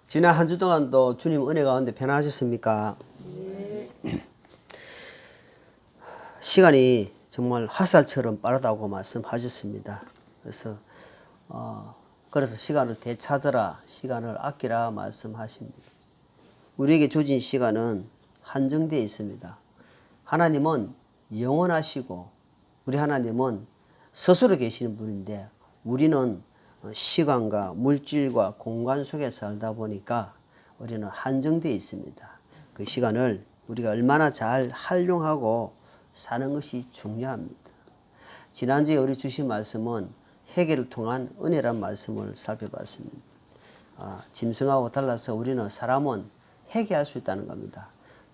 지난 한 주 동안도 주님 은혜 가운데 편안하셨습니까? 시간이 정말 화살처럼 빠르다고 말씀하셨습니다. 그래서 시간을 되찾으라, 시간을 아끼라 말씀하십니다. 우리에게 주어진 시간은 한정되어 있습니다. 하나님은 영원하시고 우리 하나님은 스스로 계시는 분인데 우리는 시간과 물질과 공간 속에 살다 보니까 우리는 한정되어 있습니다. 그 시간을 우리가 얼마나 잘 활용하고 사는 것이 중요합니다. 지난주에 우리 주신 말씀은 회개를 통한 은혜란 말씀을 살펴봤습니다. 짐승하고 달라서 우리는 사람은 회개할 수 있다는 겁니다.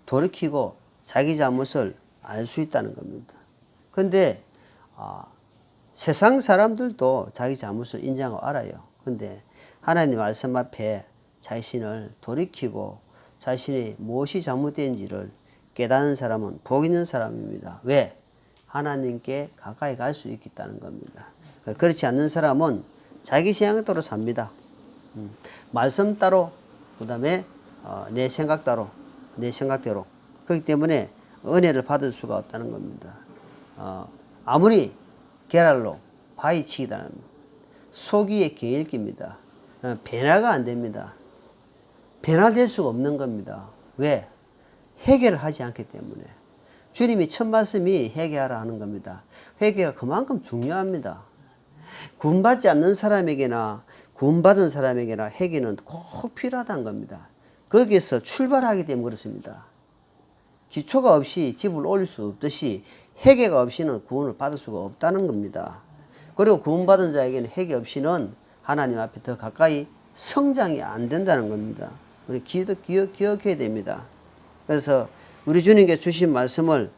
돌이키고 자기 잘못을 알 수 있다는 겁니다. 그런데 세상 사람들도 자기 잘못을 인정하고 알아요. 그런데 하나님 말씀 앞에 자신을 돌이키고 자신이 무엇이 잘못된지를 깨닫는 사람은 복 있는 사람입니다. 왜? 하나님께 가까이 갈 수 있겠다는 겁니다. 그렇지 않는 사람은 자기 생각대로 삽니다. 말씀 따로, 그 다음에 내 생각 따로, 내 생각대로. 그렇기 때문에 은혜를 받을 수가 없다는 겁니다. 아무리 계랄로 바위 치기다는 속이의 개일기입니다. 변화가 안 됩니다. 변화될 수가 없는 겁니다. 왜? 회개를 하지 않기 때문에. 주님이 첫 말씀이 회개하라 하는 겁니다. 회개가 그만큼 중요합니다. 구원받지 않는 사람에게나 구원받은 사람에게나 회개는 꼭 필요하다는 겁니다. 거기에서 출발하기 때문에 그렇습니다. 기초가 없이 집을 올릴 수 없듯이 회개가 없이는 구원을 받을 수가 없다는 겁니다. 그리고 구원받은 자에게는 회개 없이는 하나님 앞에 더 가까이 성장이 안 된다는 겁니다. 우리 기억해야 됩니다. 그래서 우리 주님께 주신 말씀을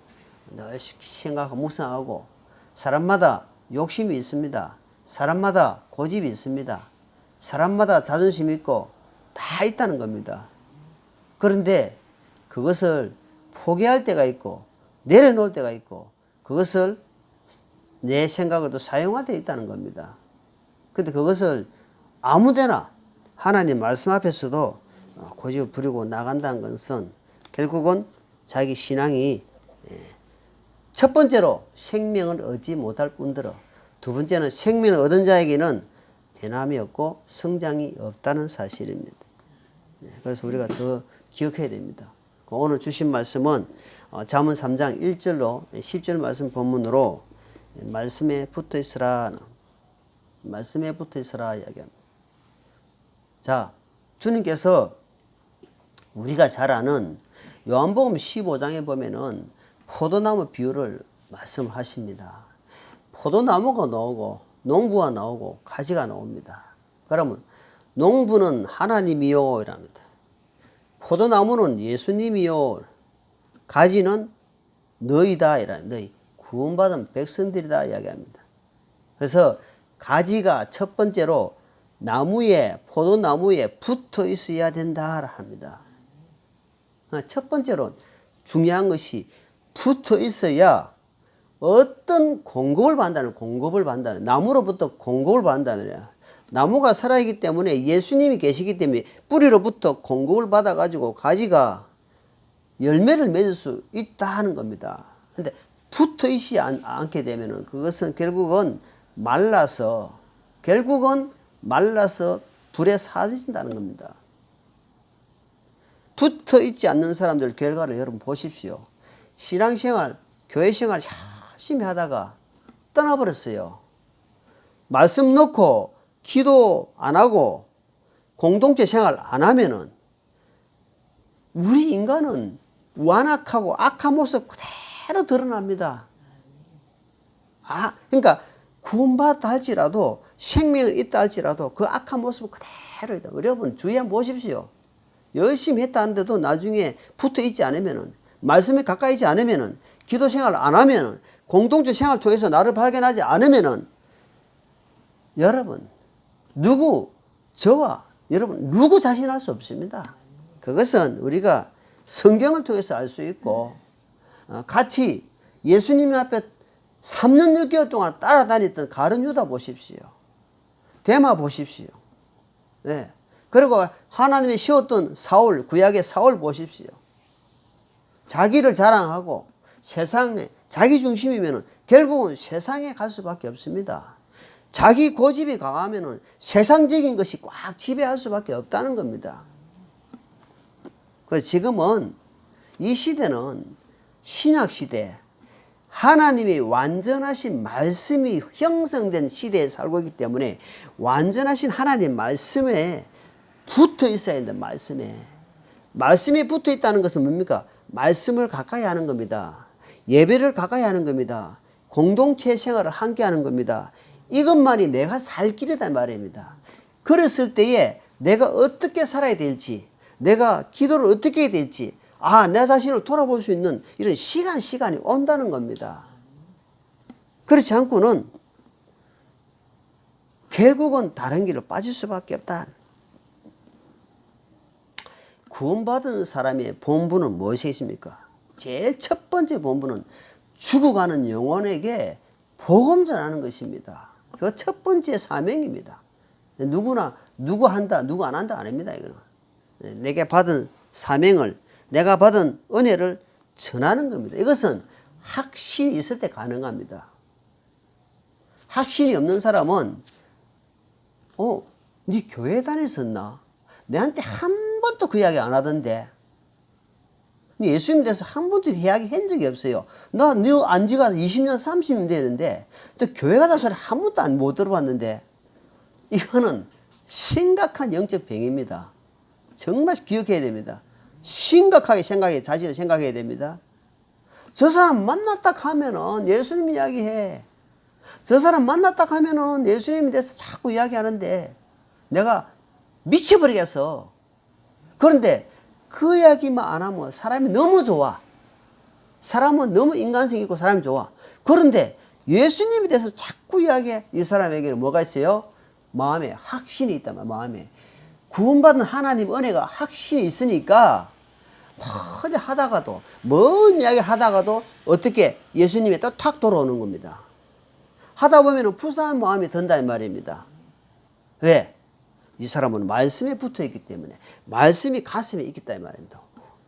늘 생각하고 묵상하고 사람마다 욕심이 있습니다. 사람마다 고집이 있습니다. 사람마다 자존심이 있고 다 있다는 겁니다. 그런데 그것을 포기할 때가 있고 내려놓을 때가 있고 그것을 내 생각으로도 사용할 때 있다는 겁니다. 근데 그것을 아무데나 하나님 말씀 앞에서도 고집을 부리고 나간다는 것은 결국은 자기 신앙이 첫 번째로 생명을 얻지 못할 뿐더러 두 번째는 생명을 얻은 자에게는 변함이 없고 성장이 없다는 사실입니다. 그래서 우리가 더 기억해야 됩니다. 오늘 주신 말씀은 잠언 3장 1절로 10절 말씀 본문으로 말씀에 붙어 있으라 이야기합니다. 자, 주님께서 우리가 잘 아는 요한복음 15장에 보면은 포도나무 비유를 말씀하십니다. 포도나무가 나오고 농부가 나오고 가지가 나옵니다. 그러면 농부는 하나님이요 이랍니다. 포도나무는 예수님이요. 가지는 너희다 이랍니다. 너희 구원받은 백성들이다 이야기합니다. 그래서 가지가 첫 번째로 포도나무에 붙어 있어야 된다 합니다. 첫 번째로 중요한 것이 붙어 있어야 어떤 공급을 받는다면 나무로부터 공급을 받는다면 나무가 살아있기 때문에 예수님이 계시기 때문에 뿌리로부터 공급을 받아가지고 가지가 열매를 맺을 수 있다 하는 겁니다. 근데 붙어 있지 않게 되면은 그것은 결국은 말라서 불에 사라진다는 겁니다. 붙어 있지 않는 사람들 결과를 여러분 보십시오. 신앙생활, 교회생활 열심히 하다가 떠나버렸어요. 말씀 놓고 기도 안 하고 공동체 생활 안 하면은 우리 인간은 완악하고 악한 모습 그대로 드러납니다. 그러니까 구원받다 할지라도 생명이 있다 할지라도 그 악한 모습은 그대로 있다. 여러분 주의 한번 보십시오. 열심히 했다 하는데도 나중에 붙어 있지 않으면은 말씀에 가까이 있지 않으면은 기도 생활 안 하면은 공동체 생활 통해서 나를 발견하지 않으면은 여러분 여러분 누구 자신할 수 없습니다. 그것은 우리가 성경을 통해서 알 수 있고 같이 예수님 앞에 3년 6개월 동안 따라다녔던 가룟 유다 보십시오. 데마 보십시오. 네. 그리고 하나님이 씌웠던 사울, 구약의 사울 보십시오. 자기를 자랑하고 세상에 자기 중심이면 결국은 세상에 갈 수밖에 없습니다. 자기 고집이 강하면 세상적인 것이 꽉 지배할 수밖에 없다는 겁니다. 그래서 지금은 이 시대는 신약 시대, 하나님이 완전하신 말씀이 형성된 시대에 살고 있기 때문에 완전하신 하나님 말씀에 붙어 있어야 된다. 말씀에 붙어 있다는 것은 뭡니까? 말씀을 가까이 하는 겁니다. 예배를 가까이 하는 겁니다. 공동체 생활을 함께 하는 겁니다. 이것만이 내가 살 길이다 말입니다. 그랬을 때에 내가 어떻게 살아야 될지, 내가 기도를 어떻게 해야 될지, 내 자신을 돌아볼 수 있는 이런 시간이 온다는 겁니다. 그렇지 않고는 결국은 다른 길로 빠질 수밖에 없다. 구원받은 사람의 본분은 무엇이 있습니까? 제일 첫 번째 본분은 죽어가는 영혼에게 복음 전하는 것입니다. 그 첫 번째 사명입니다. 누구나 누구 한다 누구 안 한다 아닙니다. 이거는 내게 받은 사명을, 내가 받은 은혜를 전하는 겁니다. 이것은 확신이 있을 때 가능합니다. 확신이 없는 사람은 네 교회 다녔었나? 내한테 한 번도 그 이야기 안 하던데. 예수님 대해서 한 번도 이야기 한 적이 없어요. 너 안지가 20년 30년 되는데 또 교회 가다 소리 한 번도 못 들어봤는데. 이거는 심각한 영적 병입니다. 정말 기억해야 됩니다. 심각하게 자신을 생각해야 됩니다. 저 사람 만났다 하면은 예수님 이야기해. 저 사람 만났다 하면은 예수님에 대해서 자꾸 이야기하는데 내가 미쳐버리겠어. 그런데 그 이야기만 안 하면 사람이 너무 좋아. 사람은 너무 인간성 있고 사람이 좋아. 그런데 예수님에 대해서 자꾸 이야기해. 이 사람에게는 뭐가 있어요? 마음에 확신이 있단 말이야. 마음에 구원받은 하나님 은혜가 확신이 있으니까 머리 하다가도 먼 이야기를 하다가도 어떻게 예수님에 또 탁 돌아오는 겁니다. 하다 보면 불쌍한 마음이 든다 이 말입니다. 왜? 이 사람은 말씀에 붙어 있기 때문에, 말씀이 가슴에 있겠다 이 말입니다.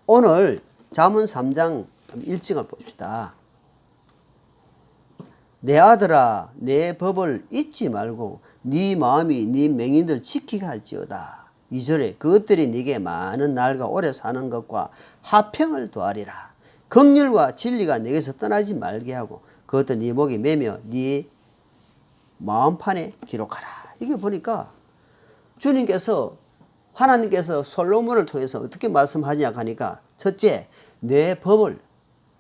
오늘 잠언 3장 1절을 봅시다. 내 아들아 내 법을 잊지 말고 네 마음이 네 맹인들 지키게 할지어다. 2절에 그것들이 네게 많은 날과 오래 사는 것과 화평을 더하리라. 긍휼과 진리가 네게서 떠나지 말게 하고 그것도 네 목에 매며 네 마음판에 기록하라. 이게 보니까 주님께서, 하나님께서 솔로몬을 통해서 어떻게 말씀하냐 하니까, 첫째, 내 법을,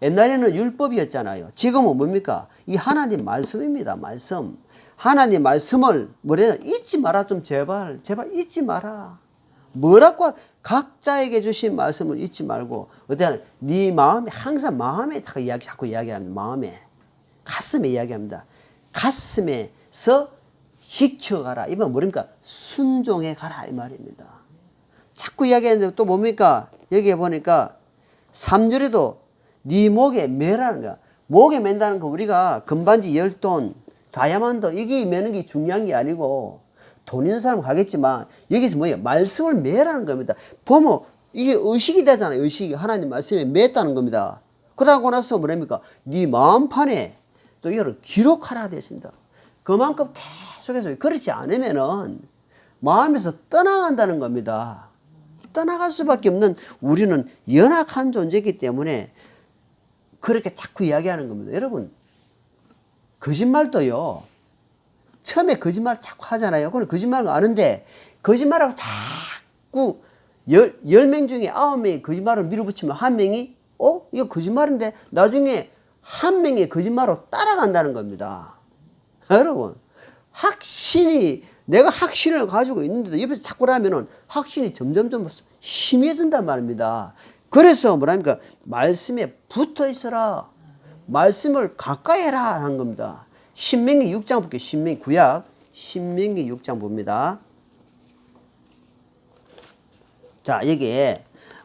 옛날에는 율법이었잖아요. 지금은 뭡니까? 이 하나님 말씀입니다. 말씀. 하나님 말씀을 뭐래요? 잊지 마라. 좀 제발 잊지 마라. 뭐라고? 각자에게 주신 말씀을 잊지 말고 어때요? 네 마음에, 항상 마음에 자꾸 이야기합니다. 마음에, 가슴에 이야기합니다. 가슴에서 지켜가라. 이건 뭐입니까? 순종해 가라 이 말입니다. 자꾸 이야기하는데 또 뭡니까? 여기에 보니까 3절에도 네 목에 매라는 거야. 목에 맨다는 거, 우리가 금반지 10돈, 다이아몬드 이게 매는 게 중요한 게 아니고 돈 있는 사람 가겠지만 여기서 뭐예요? 말씀을 매라는 겁니다. 보면 이게 의식이 되잖아요. 의식이 하나님 말씀에 맸다는 겁니다. 그러고 나서 뭐랍니까? 네 마음판에 또 이거를 기록하라 되었습니다. 그만큼 계속해서 그렇지 않으면은 마음에서 떠나간다는 겁니다. 떠나갈 수밖에 없는 우리는 연약한 존재이기 때문에 그렇게 자꾸 이야기하는 겁니다. 여러분, 거짓말도요, 처음에 거짓말 자꾸 하잖아요. 그건 거짓말을 아는데 거짓말하고 자꾸 10명 중에 9명이 거짓말을 밀어붙이면 한 명이 이거 거짓말인데 나중에 한 명이 거짓말로 따라간다는 겁니다. 여러분, 내가 확신을 가지고 있는데도 옆에서 자꾸 하면은 확신이 점점점 심해진단 말입니다. 그래서 뭐랍니까? 말씀에 붙어 있어라. 말씀을 가까이 해라 하는 겁니다. 신명기 6장 볼게요. 신명기 6장 봅니다. 자, 여기에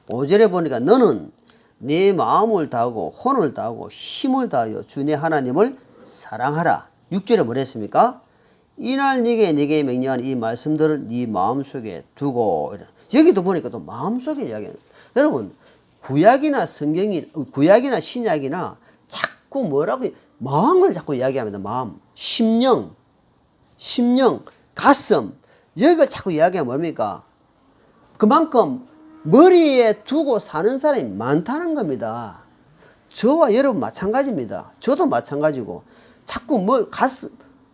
5절에 보니까 너는 내 마음을 다하고 혼을 다하고 힘을 다하여 주 내 하나님을 사랑하라. 6절에 뭐랬습니까? 이날 네게 명령한 이 말씀들을 네 마음속에 두고. 여기도 보니까 또 마음속에 이야기해요. 여러분 구약이나 신약이나 자꾸 뭐라고 마음을 자꾸 이야기합니다. 마음, 심령, 가슴 여기가 자꾸 이야기하면 뭡니까? 그만큼 머리에 두고 사는 사람이 많다는 겁니다. 저와 여러분 마찬가지입니다. 저도 마찬가지고 자꾸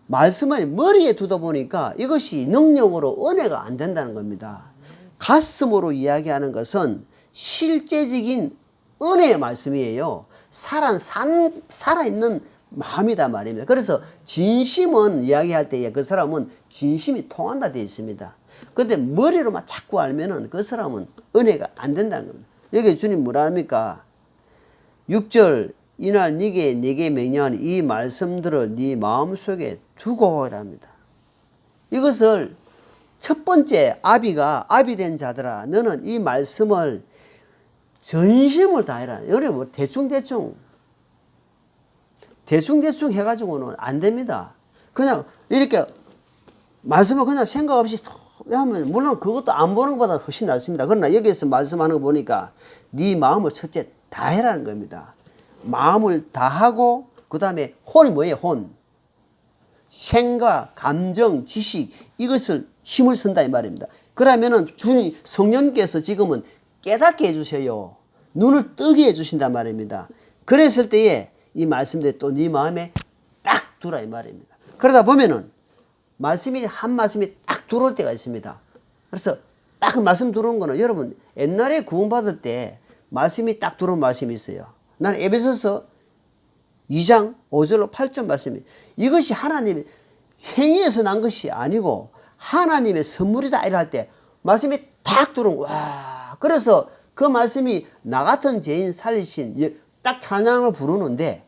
말씀을 머리에 두다 보니까 이것이 능력으로 은혜가 안 된다는 겁니다. 가슴으로 이야기하는 것은 실제적인 은혜의 말씀이에요. 살아있는 마음이다 말입니다. 그래서 진심은 이야기할 때에 그 사람은 진심이 통한다 되어 있습니다. 근데 머리로만 자꾸 알면은 그 사람은 은혜가 안 된다는 겁니다. 여기 주님 뭐라 합니까? 6절 이날 네게 명령한 이 말씀들을 네 마음속에 두고 이랍니다. 이것을 첫 번째 아비 된 자들아 너는 이 말씀을 전심을 다해라. 여러분 대충 해가지고는 안 됩니다. 그냥 이렇게 말씀을 그냥 생각 없이 하면 물론 그것도 안 보는 것보다 훨씬 낫습니다. 그러나 여기에서 말씀하는 거 보니까 네 마음을 첫째 다해라는 겁니다. 마음을 다하고 그 다음에 혼이 뭐예요? 혼. 생각, 감정, 지식 이것을 힘을 쓴다 이 말입니다. 그러면은 주님 성령께서 지금은 깨닫게 해주세요. 눈을 뜨게 해주신단 말입니다. 그랬을 때에 이 말씀들이 또 네 마음에 딱 두라 이 말입니다. 그러다 보면은 한 말씀이 딱 들어올 때가 있습니다. 그래서 딱 말씀 들어온 거는 여러분 옛날에 구원받을 때 말씀이 딱 들어온 말씀이 있어요. 나는 에베소서 2장 5절로 8절 말씀이 이것이 하나님의 행위에서 난 것이 아니고 하나님의 선물이다 이럴 때 말씀이 딱 들어온 와 그래서 그 말씀이 나 같은 죄인 살리신 딱 찬양을 부르는데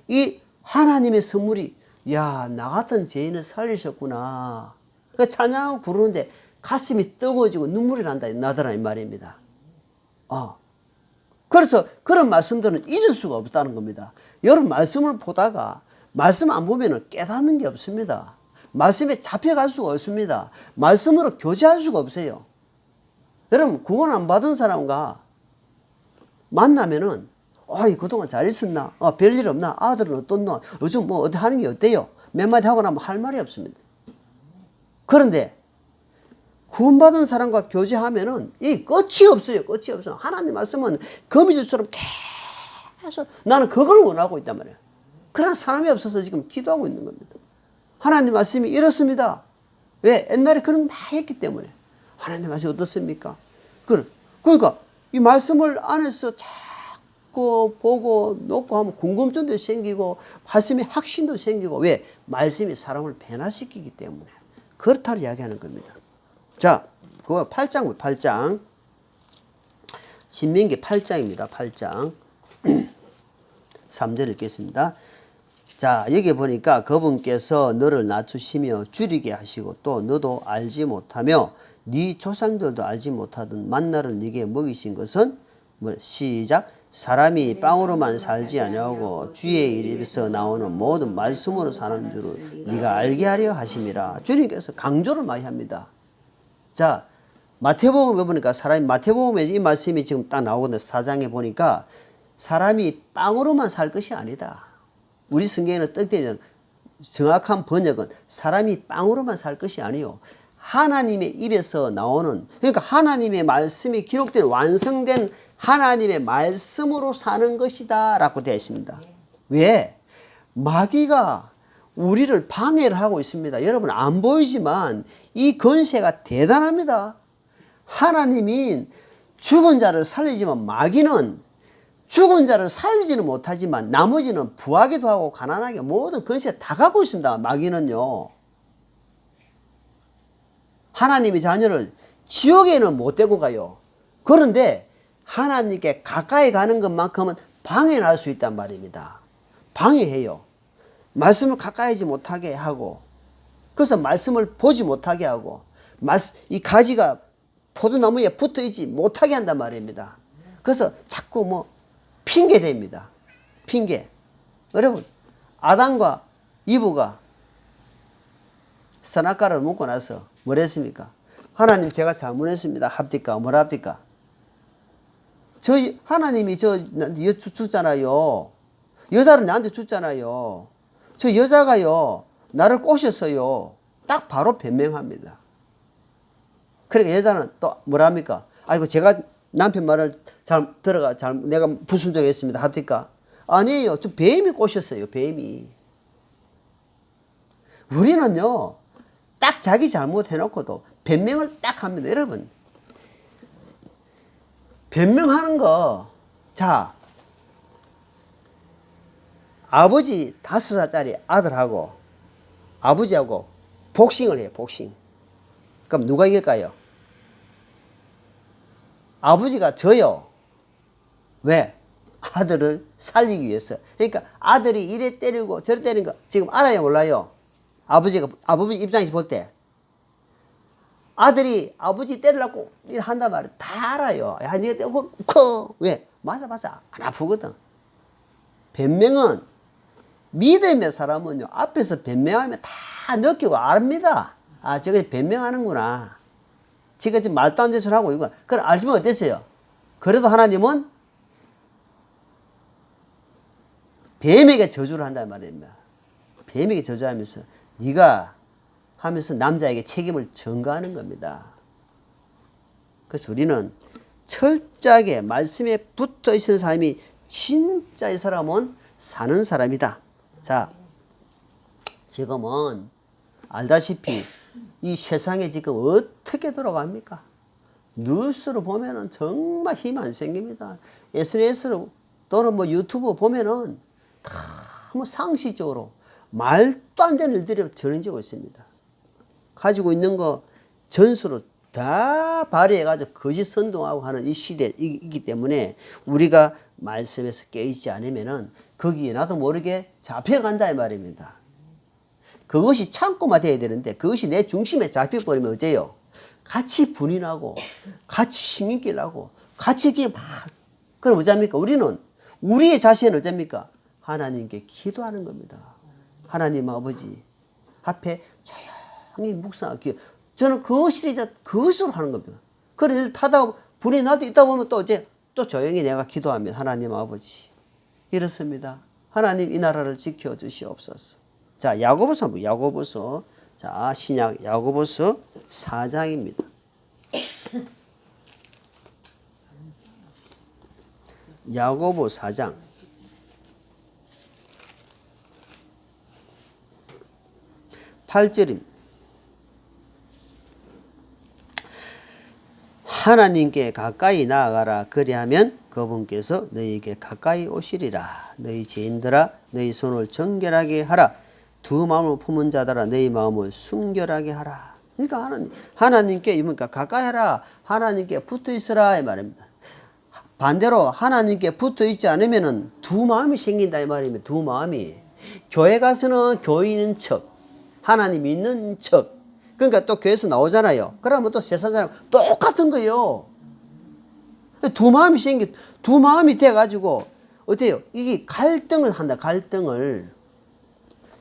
이 하나님의 선물이 야 나 같은 죄인을 살리셨구나 그 찬양을 부르는데 가슴이 뜨거워지고 눈물이 나더라 이 말입니다. 그래서 그런 말씀들은 잊을 수가 없다는 겁니다. 여러분 말씀을 보다가 말씀 안 보면 깨닫는 게 없습니다. 말씀에 잡혀갈 수가 없습니다. 말씀으로 교제할 수가 없어요. 여러분 구원 안 받은 사람과 만나면은 그동안 잘 있었나? 별일 없나? 아들은 어떻노? 요즘 뭐 어디 하는 게 어때요? 몇 마디 하고 나면 할 말이 없습니다. 그런데 구원받은 사람과 교제하면은 이 끝이 없어요. 끝이 없어. 하나님 말씀은 거미줄처럼 계속 나는 그걸 원하고 있단 말이에요. 그런 사람이 없어서 지금 기도하고 있는 겁니다. 하나님 말씀이 이렇습니다. 왜? 옛날에 그런 많이 했기 때문에. 하나님 말씀이 어떻습니까? 그러니까 이 말씀을 안에서 자꾸 보고 놓고 하면 궁금증도 생기고 말씀의 확신도 생기고 왜? 말씀이 사람을 변화시키기 때문에 그렇다고 이야기하는 겁니다. 자, 그거 8장 신명기 8장입니다. 8장 3절 읽겠습니다. 자, 여기 보니까 그분께서 너를 낮추시며 줄이게 하시고 또 너도 알지 못하며 네 조상들도 알지 못하던 만나를 네게 먹이신 것은 시작 사람이 빵으로만 살지 아니하고 주의 입에서 나오는 모든 말씀으로 사는 줄을 네가 알게 하려 하심이라. 주님께서 강조를 많이 합니다. 자, 마태복음에 보니까 마태복음에 이 말씀이 지금 딱 나오거든요. 4장에 보니까 사람이 빵으로만 살 것이 아니다. 우리 성경에는 뜻되면 정확한 번역은 사람이 빵으로만 살 것이 아니요. 하나님의 입에서 나오는 그러니까 하나님의 말씀이 기록된 완성된 하나님의 말씀으로 사는 것이다 라고 되어 있습니다. 왜? 마귀가 우리를 방해를 하고 있습니다. 여러분 안 보이지만 이 권세가 대단합니다. 하나님이 죽은 자를 살리지만 마귀는 죽은 자를 살리지는 못하지만 나머지는 부하기도 하고 가난하게 모든 권세 다 갖고 있습니다. 마귀는요. 하나님의 자녀를 지옥에는 못 데리고 가요. 그런데 하나님께 가까이 가는 것만큼은 방해할 수 있단 말입니다. 방해해요. 말씀을 가까이 하지 못하게 하고 그래서 말씀을 보지 못하게 하고 이 가지가 포도나무에 붙어있지 못하게 한단 말입니다. 그래서 자꾸 핑계 댑니다. 핑계. 여러분 아담과 이브가 선악과를 먹고 나서 뭘 했습니까? 하나님 제가 잘못했습니다. 합디까? 뭐라 합디까? 하나님이 줬잖아요. 여자를 나한테 줬잖아요. 저 여자가요, 나를 꼬셨어요. 딱 바로 변명합니다. 그러니까 여자는 또 뭐라 합니까? 아이고, 제가 남편 말을 내가 불순종했습니다. 합니까? 아니에요. 저 뱀이 꼬셨어요. 뱀이. 우리는요, 딱 자기 잘못 해놓고도 변명을 딱 합니다. 여러분, 변명하는 거, 자, 아버지 5살짜리 아들하고 아버지하고 복싱을 해요. 복싱. 그럼 누가 이길까요? 아버지가 져요. 왜? 아들을 살리기 위해서. 그러니까 아들이 이래 때리고 저래 때리는 거 지금 알아요, 몰라요? 아버지 입장에서 볼 때 아들이 아버지 때리려고 일 한단 말이에요. 다 알아요. 야, 니가 때리고 왜? 맞아 안 아프거든. 변명은 믿음의 사람은요, 앞에서 변명하면 다 느끼고 압니다. 아, 저게 변명하는구나. 지가 지금 말도 안 되는 소리 하고 이거. 그럼 알지만 어땠어요? 그래도 하나님은 뱀에게 저주를 한단 말입니다. 뱀에게 저주하면서 네가 하면서 남자에게 책임을 전가하는 겁니다. 그래서 우리는 철저하게 말씀에 붙어 있는 사람이 진짜 이 사람은 사는 사람이다. 자, 지금은 알다시피 이 세상에 지금 어떻게 돌아갑니까? 뉴스로 보면은 정말 힘 안 생깁니다. SNS로 또는 뭐 유튜브 보면은 너무 상식적으로 말도 안 되는 일들이 전해지고 있습니다. 가지고 있는 거 전수로 다 발휘해가지고 거짓 선동하고 하는 이 시대이기 때문에 우리가 말씀에서 깨있지 않으면은 거기에 나도 모르게 잡혀간다 이 말입니다. 그것이 참고만 돼야 되는데 그것이 내 중심에 잡혀버리면 어째요? 같이 분이 나고 같이 신경질 나고 같이 이렇게 막 그럼 어쩝니까? 우리는 우리의 자신은 어쩝니까? 하나님께 기도하는 겁니다. 하나님 아버지 앞에 조용히 묵상하기. 저는 그것으로 하는 겁니다. 그래 타다가 불이 나도 있다 보면 또 이제 또 조용히 내가 기도하면 하나님 아버지 이렇습니다. 하나님 이 나라를 지켜 주시옵소서. 자, 야고보서 자, 신약 야고보서 4장입니다. 야고보 4장 8절입니다. 하나님께 가까이 나아가라. 그리하면 그분께서 너희에게 가까이 오시리라. 너희 죄인들아 너희 손을 정결하게 하라. 두 마음을 품은 자들아 너희 마음을 순결하게 하라. 그러니까 하나님께 이니까 가까이 하라. 하나님께 붙어 있으라 이 말입니다. 반대로 하나님께 붙어 있지 않으면은 두 마음이 생긴다 이 말입니다. 두 마음이. 교회 가서는 교인인 척, 하나님 믿는 척. 그러니까 또 교회에서 나오잖아요. 그러면 또 세상 사람 똑같은 거예요. 두 마음이 돼가지고 어때요? 이게 갈등을 한다. 갈등을.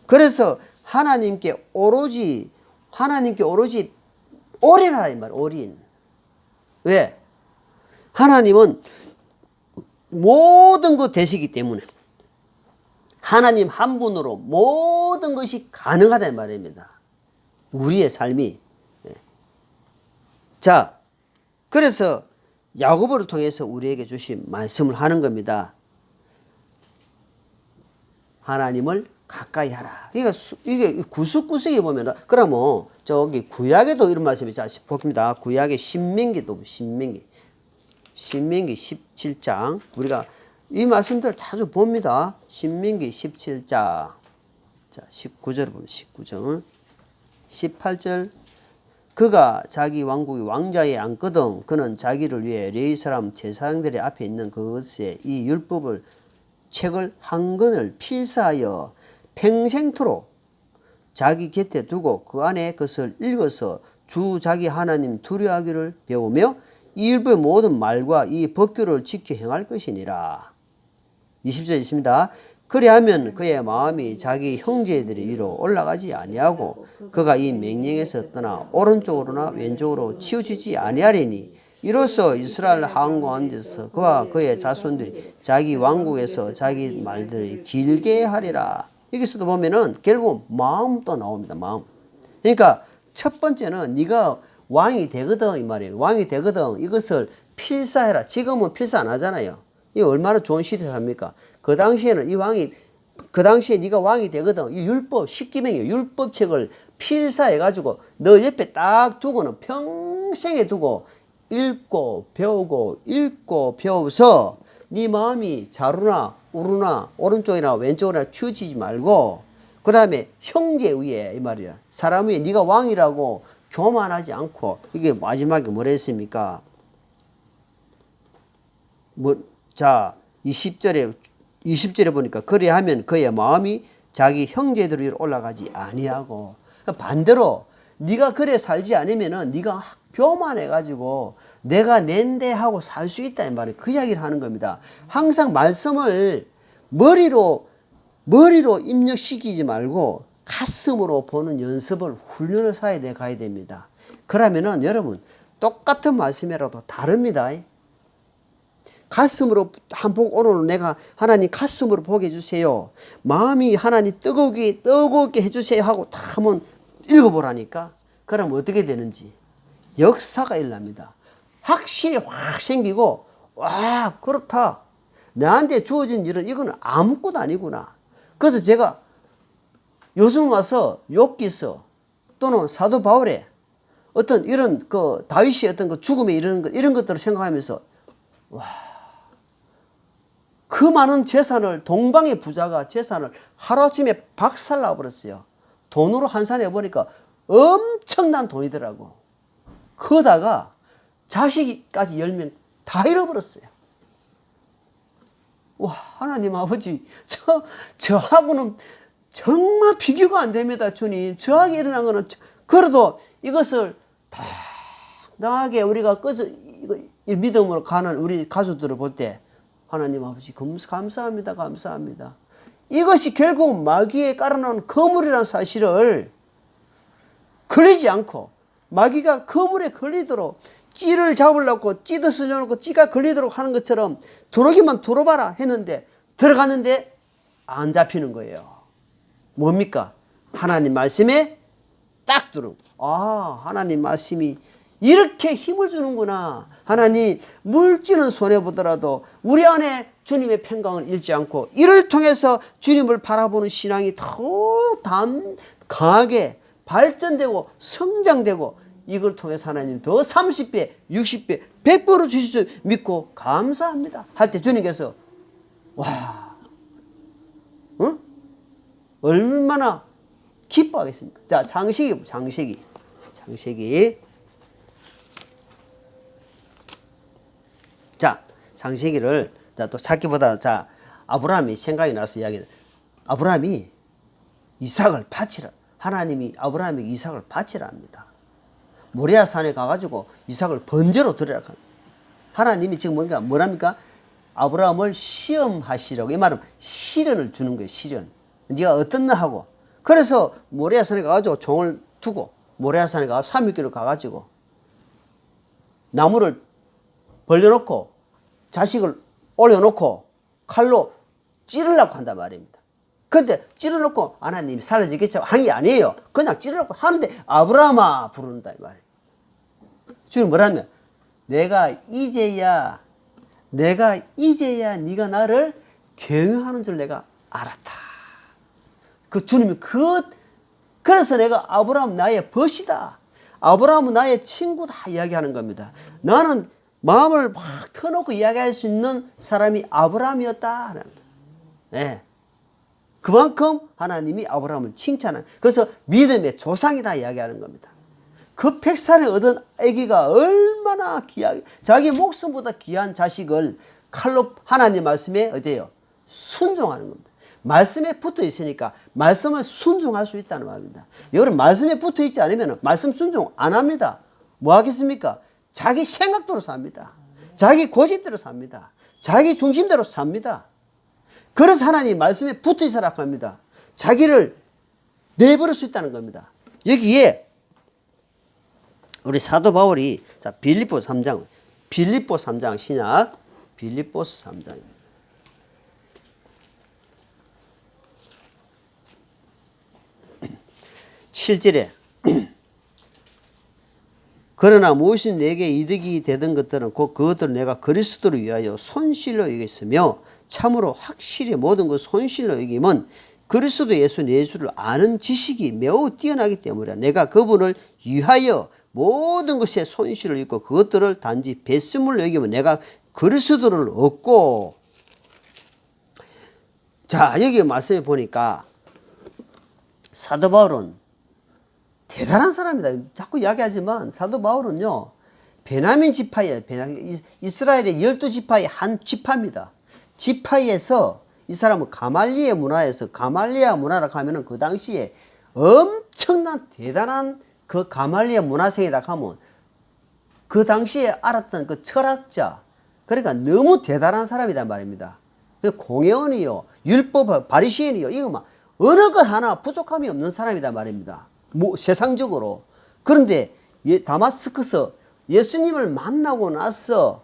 그래서 하나님께 오로지 올인하라 이 말. 올인. 왜? 하나님은 모든 것 되시기 때문에 하나님 한 분으로 모든 것이 가능하다 이 말입니다. 우리의 삶이. 자, 그래서 야고보를 통해서 우리에게 주신 말씀을 하는 겁니다. 하나님을 가까이 하라. 이게 구석구석에 보면, 그러면 저기 구약에도 이런 말씀이 있지 봅니다. 구약의 신명기도, 신명기 17장. 우리가 이 말씀들 자주 봅니다. 신명기 17장. 자, 19절 보면 19절. 18절. 그가 자기 왕국이 왕자에 앉거든 그는 자기를 위해 레위 사람 제사장들의 앞에 있는 그것에 이 율법을 책을 한 권을 필사하여 평생토록 자기 곁에 두고 그 안에 그것을 읽어서 주 자기 하나님 두려워하기를 배우며 이 율법의 모든 말과 이 법규를 지켜 행할 것이니라. 20절 있습니다. 그리하면 그의 마음이 자기 형제들의 위로 올라가지 아니하고 그가 이 명령에서 떠나 오른쪽으로나 왼쪽으로 치우치지 아니하리니 이로써 이스라엘 왕 가운데서 그와 그의 자손들이 자기 왕국에서 자기 말들을 길게 하리라. 여기서도 보면은 결국 마음도 나옵니다. 마음. 그러니까 첫 번째는 네가 왕이 되거든 이 말이에요. 왕이 되거든 이것을 필사해라. 지금은 필사 안 하잖아요. 이 얼마나 좋은 시대에 삽니까? 그 당시에는 이 왕이 그 당시에 네가 왕이 되거든 이 율법 10계명이에요. 율법책을 필사해 가지고 너 옆에 딱 두고는 평생에 두고 읽고 배워서 네 마음이 좌루나 우루나 오른쪽이나 왼쪽이나 치우치지 말고 그 다음에 형제 위에 이 말이야. 사람 위에 네가 왕이라고 교만하지 않고 이게 마지막에 뭐라 했습니까? 자 20절에 보니까 그리하면 그의 마음이 자기 형제들 위로 올라가지 아니하고 반대로 네가 그래 살지 않으면은 네가 교만해 가지고 내가 낸데 하고 살 수 있다 이 말이에요. 그 이야기를 하는 겁니다. 항상 말씀을 머리로 입력시키지 말고 가슴으로 보는 연습을 훈련을 사야 가야 됩니다. 그러면은 여러분 똑같은 말씀이라도 다릅니다. 가슴으로 한번 오늘 내가 하나님 가슴으로 보게 해주세요. 마음이 하나님 뜨겁게 해주세요 하고 다 한번 읽어보라니까. 그럼 어떻게 되는지 역사가 일어납니다. 확신이 확 생기고 와 그렇다. 나한테 주어진 일은 이거는 아무것도 아니구나. 그래서 제가 요즘 와서 욥기서 또는 사도 바울의 어떤 이런 그 다윗의 어떤 그 죽음에 이런 것들을 생각하면서 와. 그 많은 재산을 동방의 부자가 재산을 하루아침에 박살나 버렸어요. 돈으로 환산해 보니까 엄청난 돈이더라고. 그러다가 자식까지 10명 다 잃어버렸어요. 와 하나님 아버지 저하고는 정말 비교가 안 됩니다. 주님 저하게 일어난 거는 그래도 이것을 당당하게 우리가 믿음으로 가는 우리 가족들을 볼 때 하나님 아버지 감사합니다. 감사합니다. 이것이 결국 마귀에 깔아놓은 거물이라는 사실을 걸리지 않고 마귀가 거물에 걸리도록 찌를 잡으려고 찌도 쓸려놓고 찌가 걸리도록 하는 것처럼 들어오기만 들어봐라 했는데 들어갔는데 안 잡히는 거예요. 뭡니까? 하나님 말씀에 딱 들어. 아 하나님 말씀이 이렇게 힘을 주는구나. 하나님 물질은 손해보더라도 우리 안에 주님의 평강을 잃지 않고 이를 통해서 주님을 바라보는 신앙이 더 강하게 발전되고 성장되고 이걸 통해서 하나님 더 30배 60배 100배로 주실 줄 믿고 감사합니다 할 때 주님께서 와 응? 얼마나 기뻐하겠습니까? 자 장세기 자, 장세기를 또 찾기보다 자 아브라함이 생각이 나서 이야기는 아브라함이 이삭을 바치라. 하나님이 아브라함에게 이삭을 바치라 합니다. 모리아 산에 가가지고 이삭을 번제로 드리라 합니다. 하나님이 지금 뭐랍니까? 아브라함을 시험하시라고. 이 말은 시련을 주는 거예요. 시련. 네가 어떻나 하고. 그래서 모리아 산에 가가지고 종을 두고 모리아 산에 가서 3일길로 가가지고 나무를 벌려놓고 자식을 올려놓고 칼로 찌르려고 한단 말입니다. 그런데 찌르놓고 하나님이 살려지겠죠 한 게 아니에요. 그냥 찌르놓고 하는데 아브라함아 부른다 이 말이에요. 주님 뭐라면 내가 이제야 네가 나를 경영하는 줄 내가 알았다. 그 주님이 그래서 내가 아브라함 나의 벗이다. 아브라함은 나의 친구다 이야기하는 겁니다. 나는 마음을 막 터놓고 이야기할 수 있는 사람이 아브라함이었다. 네. 그만큼 하나님이 아브라함을 칭찬한. 그래서 믿음의 조상이다 이야기하는 겁니다. 그 백살에 얻은 아기가 얼마나 귀하게 자기 목숨보다 귀한 자식을 칼로 하나님 말씀에 어때요? 순종하는 겁니다. 말씀에 붙어 있으니까 말씀을 순종할 수 있다는 말입니다. 여러분 말씀에 붙어 있지 않으면 말씀 순종 안 합니다. 뭐 하겠습니까? 자기 생각대로 삽니다. 자기 고집대로 삽니다. 자기 중심대로 삽니다. 그래서 하나님 말씀에 붙어 있으라 합니다. 자기를 내버릴 수 있다는 겁니다. 여기에 우리 사도 바울이 자 빌립보서 3장 신약 빌립보서 3장입니다. 7절에 그러나 무엇이 내게 이득이 되던 것들은 곧 그것들을 내가 그리스도를 위하여 손실로 여겼으며 참으로 확실히 모든 것 손실로 여김은 그리스도 예수를 아는 지식이 매우 뛰어나기 때문이라. 내가 그분을 위하여 모든 것에 손실을 입고 그것들을 단지 배심을 여기면 내가 그리스도를 얻고. 자, 여기 말씀해 보니까 사도 바울은 대단한 사람이다. 자꾸 이야기하지만 사도 바울은요, 베냐민 지파예요. 이스라엘의 12지파의 한 지파입니다. 지파에서 이 사람은 가말리아 문화라고 하면은 그 당시에 엄청난 대단한 그 가말리아 문화생이다 하면 그 당시에 알았던 그 철학자, 그러니까 너무 대단한 사람이란 말입니다. 공회원이요, 율법 바리새인이요, 이거 막 어느 것 하나 부족함이 없는 사람이란 말입니다. 뭐 세상적으로. 그런데 다마스커스 예수님을 만나고 나서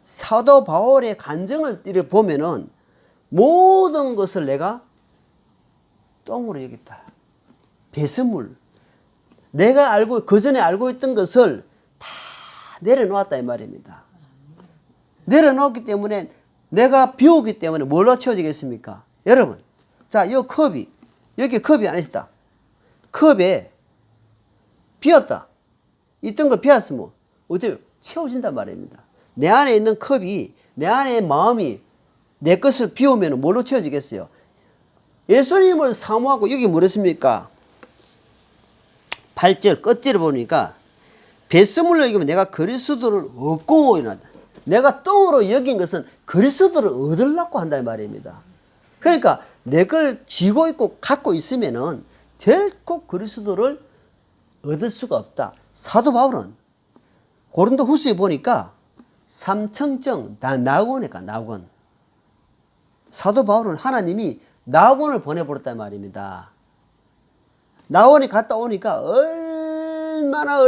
사도 바울의 간증을 보면은 모든 것을 내가 똥으로 여겼다. 배설물. 내가 그 전에 알고 있던 것을 다 내려놓았다 이 말입니다. 내려놓았기 때문에 내가 비우기 때문에 뭘로 채워지겠습니까? 여러분, 자, 이 컵이, 여기 컵이 안에 있다. 컵에 비었다. 있던 걸 비었으면 어때요? 채워진단 말입니다. 내 안에 있는 컵이, 내 안에 마음이 내 것을 비우면 뭘로 채워지겠어요? 예수님을 사모하고, 여기 뭐랬습니까? 8절 끝절을 보니까 배설물로 여기면 내가 그리스도를 얻고 이란다. 내가 똥으로 여긴 것은 그리스도를 얻으려고 한다는 말입니다. 그러니까 내 걸 쥐고 있고 갖고 있으면은 결코 그리스도를 얻을 수가 없다. 사도 바울은 고린도 후서에 보니까 삼청정 나곤이니까 나곤. 사도 바울은 하나님이 나곤을 보내버렸단 말입니다. 나곤이 갔다 오니까 얼마나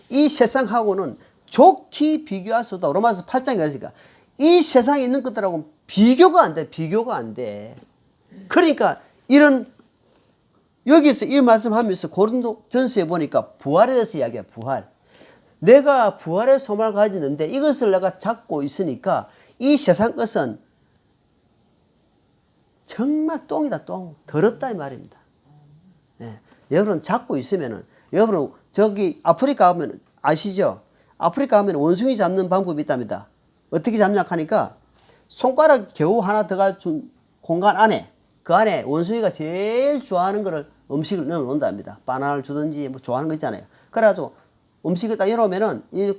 이 세상하고는 좋게 비교할 수 없다. 로마서 8장에 그러니까 이 세상에 있는 것들하고 비교가 안 돼. 비교가 안 돼. 그러니까 여기서 이 말씀하면서 고린도 전서에 보니까 부활에 대해서 이야기해요. 부활. 내가 부활의 소망을 가지는데 이것을 내가 잡고 있으니까 이 세상 것은 정말 똥이다, 똥. 더럽다 이 말입니다. 예. 여러분 잡고 있으면은, 여러분 저기 아프리카 가면 아시죠? 아프리카 가면 원숭이 잡는 방법이 있답니다. 어떻게 잡냐 하니까 손가락 겨우 하나 들어갈 공간 안에, 그 안에 원숭이가 제일 좋아하는 거를 음식을 넣어 놓는답니다. 바나나를 주든지 뭐 좋아하는 거 있잖아요. 그래가지고 음식을 딱 열어오면은 이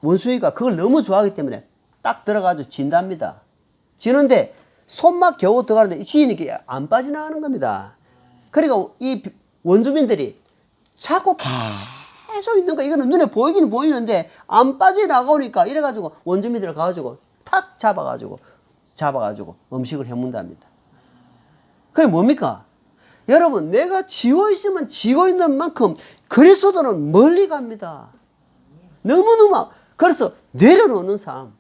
원숭이가 그걸 너무 좋아하기 때문에 딱 들어가지고 진답니다. 지는데 손만 겨우 들어가는데 지니까 안 빠져나가는 겁니다. 그러니까 이 원주민들이 자꾸 계속 있는 거, 이거는 눈에 보이긴 보이는데 안 빠져나가니까 이래가지고 원주민들을 가가지고 탁 잡아가지고 음식을 해문답니다. 그게 뭡니까? 여러분, 내가 지워 있으면 지고 있는 만큼 그리스도는 멀리 갑니다. 너무너무. 그래서 내려놓는 삶.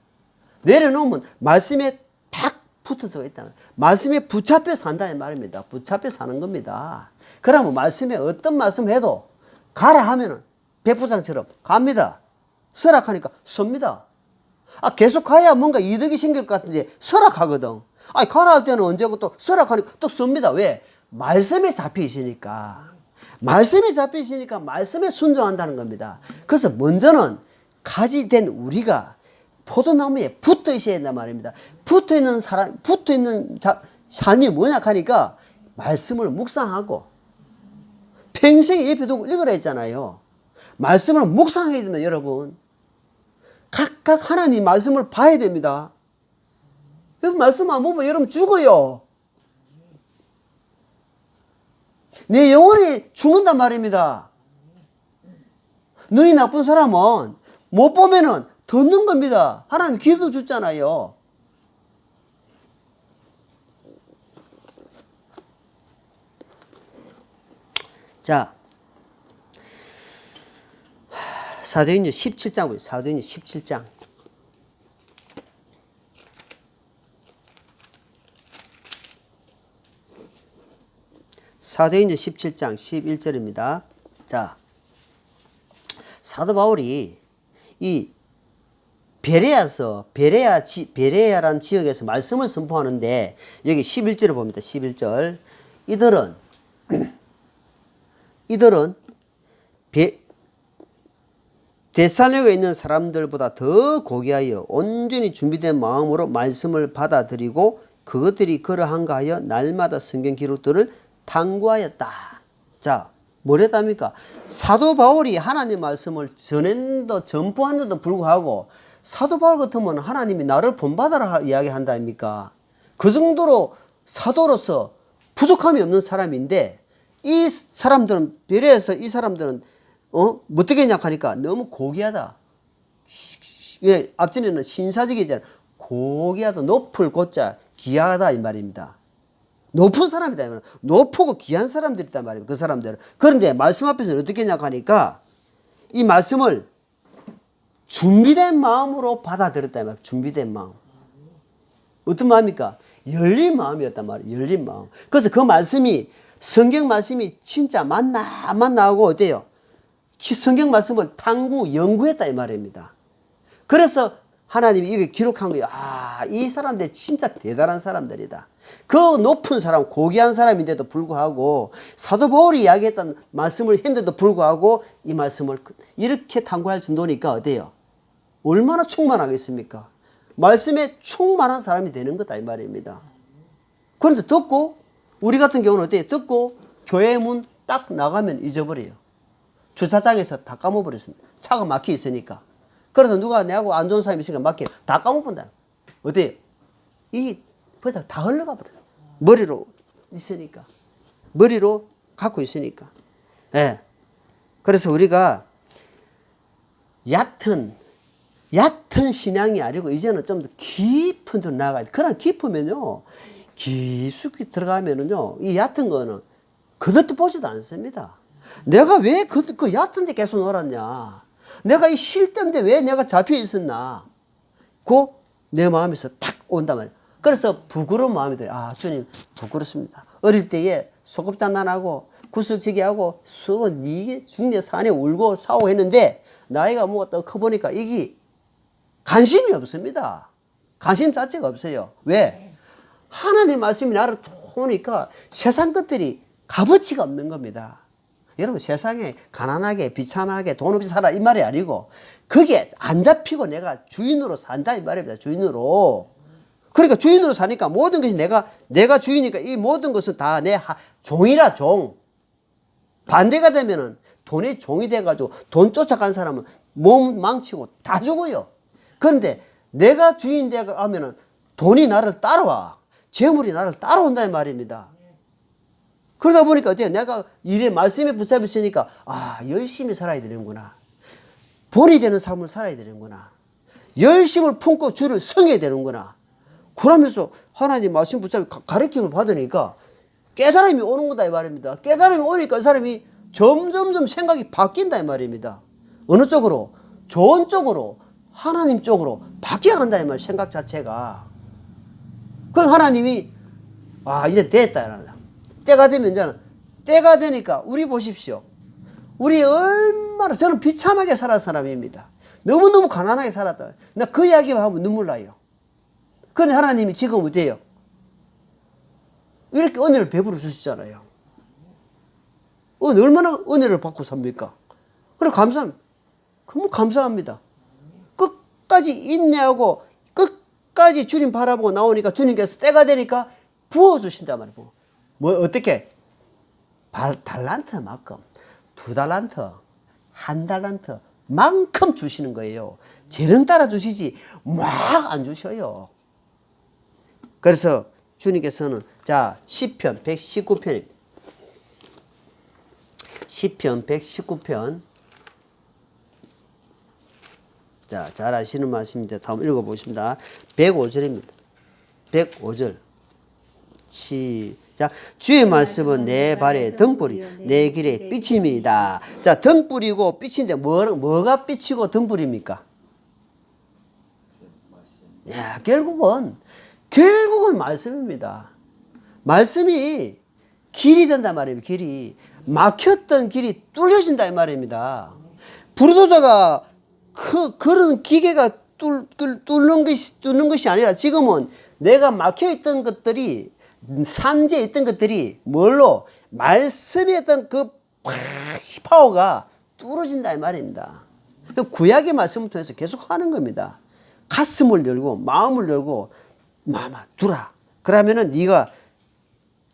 내려놓으면 말씀에 탁 붙어서 있다. 말씀에 붙잡혀 산다는 말입니다. 붙잡혀 사는 겁니다. 그러면 말씀에 어떤 말씀 해도 가라 하면은 백부장처럼 갑니다. 서락하니까 섭니다. 계속 가야 뭔가 이득이 생길 것 같은데 서락하거든. 가라 할 때는 언제고 또 서락하니까 또 섭니다. 왜? 말씀에 잡혀 있으니까. 말씀에 잡혀 있으니까 말씀에 순종한다는 겁니다. 그래서 먼저는 가지 된 우리가 포도나무에 붙어 있어야 된단 말입니다. 붙어 있는 삶이 뭐냐 하니까 말씀을 묵상하고 평생에 옆에 두고 읽으라 했잖아요. 말씀을 묵상해야 됩니다, 여러분. 각각 하나님 말씀을 봐야 됩니다. 여러분 말씀 안 보면 여러분 죽어요. 내 영혼이 죽는단 말입니다. 눈이 나쁜 사람은 못 보면은 듣는 겁니다. 하나님 귀도 줬잖아요. 자, 사도행전 17장 보세요. 사도행전 17장. 사도행전 17장 11절입니다. 자, 사도 바울이 이 베레아라는 지역에서 말씀을 선포하는데 여기 11절을 봅니다. 11절. 이들은 데살로니가에 있는 사람들보다 더 고귀하여 온전히 준비된 마음으로 말씀을 받아들이고 그것들이 그러한가 하여 날마다 성경 기록들을 탐구하였다. 자, 뭐랬답니까? 사도 바울이 하나님 말씀을 전포하는데도 불구하고 사도 바울 같으면 하나님이 나를 본받아라 이야기한다 아닙니까? 그 정도로 사도로서 부족함이 없는 사람인데 이 사람들은 베레아에서 이 사람들은 어떻게 생각하니까 너무 고귀하다. 예, 앞전에는 신사적이잖아요. 고귀하다. 높을 고자 귀하다 이 말입니다. 높은 사람이다. 높고 귀한 사람들이단 말이에요. 그 사람들은. 그런데 말씀 앞에서 어떻게 생각하니까 이 말씀을 준비된 마음으로 받아들였다. 말이에요. 준비된 마음. 어떤 마음입니까? 열린 마음이었단 말이에요. 열린 마음. 그래서 그 말씀이 성경 말씀이 진짜 맞나 안 맞나 하고 어때요? 성경 말씀을 연구했다 이 말입니다. 그래서 하나님이 이게 기록한 거예요. 아, 이 사람들 진짜 대단한 사람들이다. 그 높은 사람, 고귀한 사람인데도 불구하고 사도 바울이 이야기했던 말씀을 했는데도 불구하고 이 말씀을 이렇게 탐구할 정도니까 어때요? 얼마나 충만하겠습니까? 말씀에 충만한 사람이 되는 거다 이 말입니다. 그런데 듣고 우리 같은 경우는 어때요? 듣고 교회 문 딱 나가면 잊어버려요. 주차장에서 다 까먹어버렸습니다. 차가 막혀 있으니까. 그래서 누가 내하고 안 좋은 사람이 있으니까 막혀 다 까먹는다. 어때요? 이게 그냥 다 흘러가 버려요. 머리로 있으니까. 머리로 갖고 있으니까. 예. 그래서 우리가 얕은 신앙이 아니고 이제는 좀 더 깊은 데 나가야 돼. 그러나 깊으면요. 깊숙이 들어가면은요. 이 얕은 거는 그것도 보지도 않습니다. 내가 왜 그 얕은 데 계속 놀았냐. 내가 이 쉴 때인데 왜 내가 잡혀 있었나. 내 마음에서 탁 온단 말이에요. 그래서 부끄러운 마음이 들어요. 아, 주님, 부끄럽습니다. 어릴 때에 소꿉장난하고 구슬치기하고 니 중내 산에 울고 사고 했는데 나이가 뭐가 더 커보니까 이게 관심이 없습니다. 관심 자체가 없어요. 왜? 하나님 말씀이 나를 도우니까 세상 것들이 값어치가 없는 겁니다. 여러분 세상에 가난하게 비참하게 돈 없이 살아 이 말이 아니고 그게 안 잡히고 내가 주인으로 산다 이 말입니다. 주인으로. 그러니까 주인으로 사니까 모든 것이 내가 주인이니까 이 모든 것은 다 내 종이라 종. 반대가 되면은 돈의 종이 돼가지고 돈 쫓아간 사람은 몸 망치고 다 죽어요. 그런데 내가 주인 되고 하면은 돈이 나를 따라와. 재물이 나를 따라온다 이 말입니다. 그러다 보니까 어때요? 내가 일에 말씀에 붙잡혔으니까 열심히 살아야 되는구나. 본이 되는 삶을 살아야 되는구나. 열심을 품고 주를 섬겨야 되는구나. 그러면서 하나님 말씀 붙잡혀 가르침을 받으니까 깨달음이 오는 거다 이 말입니다. 깨달음이 오니까 이 사람이 점점점 생각이 바뀐다 이 말입니다. 어느 쪽으로? 좋은 쪽으로, 하나님 쪽으로 바뀌어간다 이 말이에요. 생각 자체가. 그럼 하나님이 이제 됐다. 때가 되면 이제는 때가 되니까 우리 보십시오. 우리 얼마나 저는 비참하게 살았던 사람입니다. 너무너무 가난하게 살았다. 나 그 이야기만 하면 눈물 나요. 그런데 하나님이 지금 어때요? 이렇게 은혜를 베풀어 주시잖아요. 얼마나 은혜를 받고 삽니까? 그래 너무 감사합니다. 끝까지 인내하고 끝까지 주님 바라보고 나오니까 주님께서 때가 되니까 부어주신단 말이에요. 어떻게? 달란트만큼, 2달란트, 1달란트 만큼 주시는 거예요. 재능 따라 주시지 막 안 주셔요. 그래서 주님께서는 시편 119편입니다. 시편 119편. 잘 아시는 말씀인데 다음 읽어보십니다. 105절입니다. 105절. 시작. 시작. 주의 말씀은 내 발에 등불이 내 길에 빛입니다. 자, 등불이고 빛인데 뭐가 빛이고 등불입니까? 야, 결국은 말씀입니다. 말씀이 길이 된단 말입니다. 길이. 막혔던 길이 뚫려진다 이 말입니다. 부르도자가 그런 기계가 뚫는 것이 아니라 지금은 내가 막혀있던 것들이 산재에 있던 것들이 뭘로? 말씀에 있던 그 파워가 뚫어진다 이 말입니다. 구약의 말씀을 통해서 계속 하는 겁니다. 가슴을 열고 마음을 열고 마마 두라. 그러면은 네가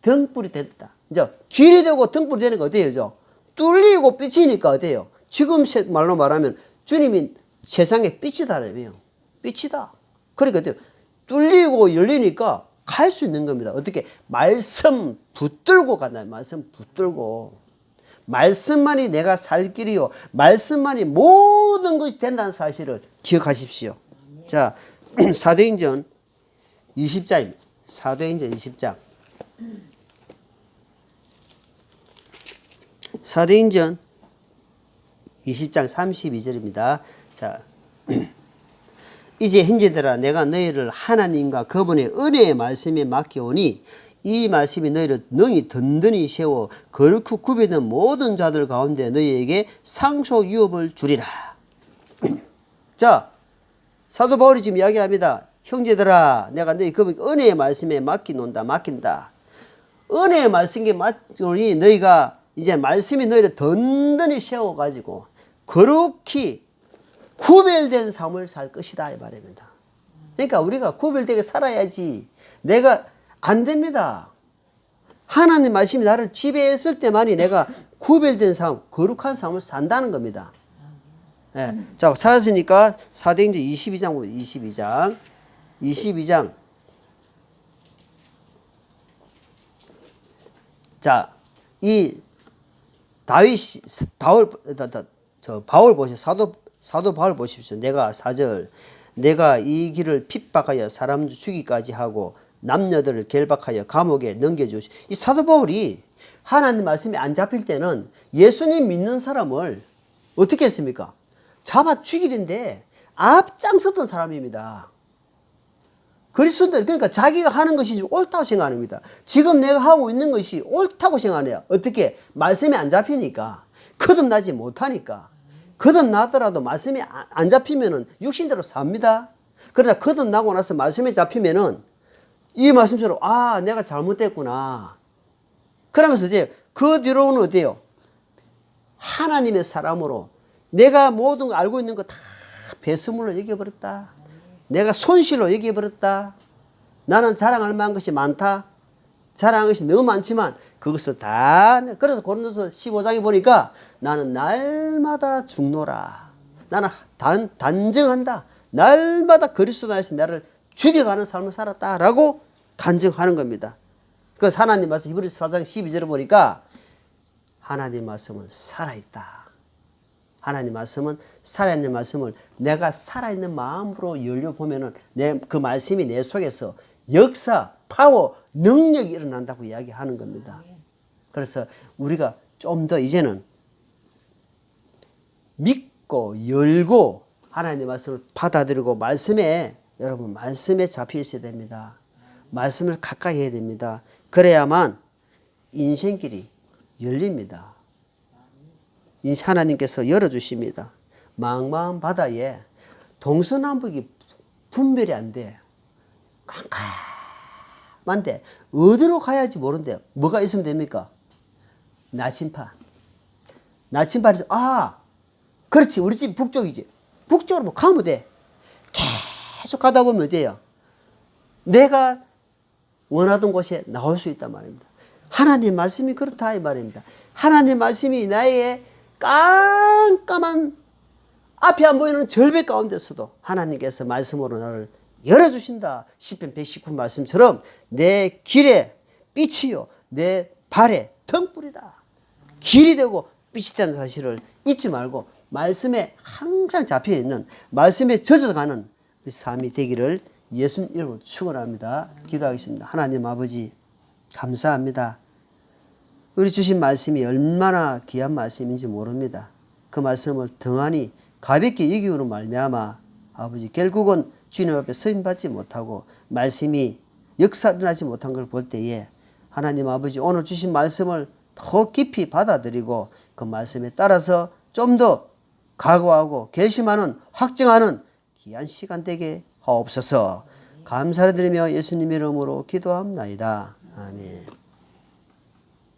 등불이 됐다. 이제 길이 되고 등불이 되는 거 어때요? 뚫리고 빛이니까 어때요? 지금 말로 말하면 주님이 세상에 빛이다라며요. 빛이다. 그러니까 어때요? 뚫리고 열리니까 갈 수 있는 겁니다. 어떻게? 말씀 붙들고 간다. 말씀 붙들고. 말씀만이 내가 살 길이요. 말씀만이 모든 것이 된다는 사실을 기억하십시오. 자, 사도행전 20장입니다. 사도행전 20장. 사도행전 20장 32절입니다. 자, 이제 형제들아 내가 너희를 하나님과 그분의 은혜의 말씀에 맡겨오니 이 말씀이 너희를 능히 든든히 세워 거룩히 구별된 모든 자들 가운데 너희에게 상속 유업을 주리라. 자, 사도 바울이 지금 이야기합니다. 형제들아 내가 너희 그분 은혜의 말씀에 맡긴다. 은혜의 말씀에 맡기오니 너희가 이제 말씀이 너희를 든든히 세워가지고 거룩히 구별된 삶을 살 것이다 이 말입니다. 그러니까 우리가 구별되게 살아야지. 내가 안 됩니다. 하나님 말씀이 나를 지배했을 때만이 내가 구별된 삶, 거룩한 삶을 산다는 겁니다. 네. 자, 찾았으니까 사도행전 22장 보면 22장. 자, 이 바울 보십시오. 사도 바울 보십시오. 내가 4절 내가 이 길을 핍박하여 사람 죽이기까지 하고 남녀들을 결박하여 감옥에 넘겨주시. 이 사도 바울이 하나님 말씀이 안 잡힐 때는 예수님 믿는 사람을 어떻게 했습니까? 잡아 죽이는데 앞장섰던 사람입니다. 그리스도인들, 그러니까 자기가 하는 것이 옳다고 생각합니다. 지금 내가 하고 있는 것이 옳다고 생각해요. 어떻게? 말씀이 안 잡히니까. 거듭나지 못하니까. 거듭나더라도 말씀이 안 잡히면은 육신대로 삽니다. 그러나 거듭나고 나서 말씀이 잡히면은 이 말씀처럼 내가 잘못됐구나. 그러면서 이제 그 뒤로는 어때요? 하나님의 사람으로 내가 모든 거 알고 있는 거 다 배설물로 여겨버렸다. 내가 손실로 여겨버렸다. 나는 자랑할 만한 것이 많다. 자랑한 것이 너무 많지만 그것을 다 그래서 고린도서 15장에 보니까 나는 날마다 죽노라. 나는 단정한다. 날마다 그리스도 안에서 나를 죽여가는 삶을 살았다라고 간증하는 겁니다. 그래서 하나님 말씀 히브리서 4장 12절을 보니까 하나님 말씀은 살아있다. 하나님 말씀은 살아있는 말씀을 내가 살아있는 마음으로 열려보면은 그 말씀이 내 속에서 역사, 파워, 능력이 일어난다고 이야기하는 겁니다. 그래서 우리가 좀 더 이제는 믿고 열고 하나님의 말씀을 받아들이고 여러분 말씀에 잡혀 있어야 됩니다. 말씀을 가까이 해야 됩니다. 그래야만 인생길이 열립니다. 하나님께서 열어주십니다. 망망한 바다에 동서남북이 분별이 안 돼. 깜깜한데 어디로 가야지 모르는데 뭐가 있으면 됩니까? 나침반에서 그렇지 우리 집 북쪽이지. 북쪽으로 뭐 가면 돼. 계속 가다 보면 어때요? 내가 원하던 곳에 나올 수 있단 말입니다. 하나님 말씀이 그렇다 이 말입니다. 하나님 말씀이 나의 깜깜한 앞에 안 보이는 절벽 가운데서도 하나님께서 말씀으로 나를 열어주신다. 시편 119 말씀처럼 내 길에 빛이요 내 발에 등불이다. 길이 되고 빛이 되는 사실을 잊지 말고 말씀에 항상 잡혀있는 말씀에 젖어가는 우리 삶이 되기를 예수님 이름으로 축원합니다. 기도하겠습니다. 하나님 아버지 감사합니다. 우리 주신 말씀이 얼마나 귀한 말씀인지 모릅니다. 그 말씀을 등한히 가볍게 여기우로 말미암아 아버지 결국은 주님 앞에 서임받지 못하고 말씀이 역사일어나지 못한 걸 볼 때에 하나님 아버지 오늘 주신 말씀을 더 깊이 받아들이고 그 말씀에 따라서 좀 더 각오하고 결심하는 확증하는 귀한 시간 되게 하옵소서. 감사를 드리며 예수님 이름으로 기도합나이다. 아멘.